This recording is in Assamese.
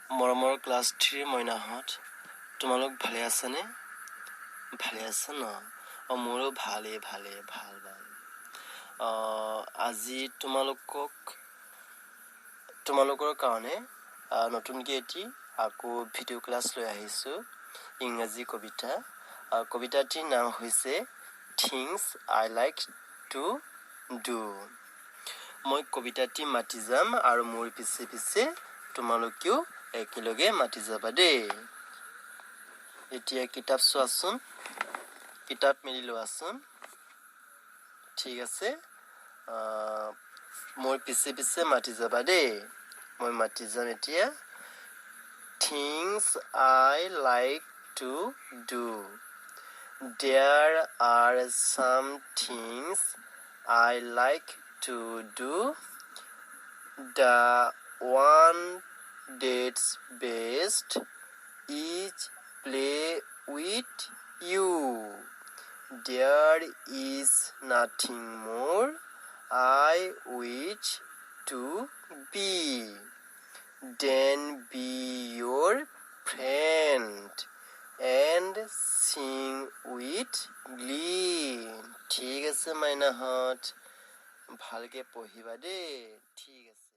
মৰমৰ ক্লাছ 3 মইনাহঁত তোমালোক ভালে আছানে? ভালে আছা ন? মোৰো ভাল আজি তোমালোকৰ কাৰণে নতুনকৈ এটি আকৌ ভিডিঅ' ক্লাছ লৈ আহিছোঁ ইংৰাজী কবিতা। কবিতাটিৰ নাম হৈছে things I like to do. মই কবিতাটি মাতি যাম আৰু মোৰ পিছে পিছে তোমালোকেও একেলগে মাতি যাবা দেই। এতিয়া কিতাপ চোৱাচোন, কিতাপ মেলি লোৱাচোন। ঠিক আছে, মোৰ পিছে পিছে মাতি যাবা দেই। মই মাতি যাম এতিয়া। Things I like to do. There are some things I like to do. The one that's best is play with you. There is nothing more I wish to be than be your friend and sing with glee. ঠিক আছে মাইনাহঁত, ভালকে পঢ়িবা দেই। ঠিক আছে।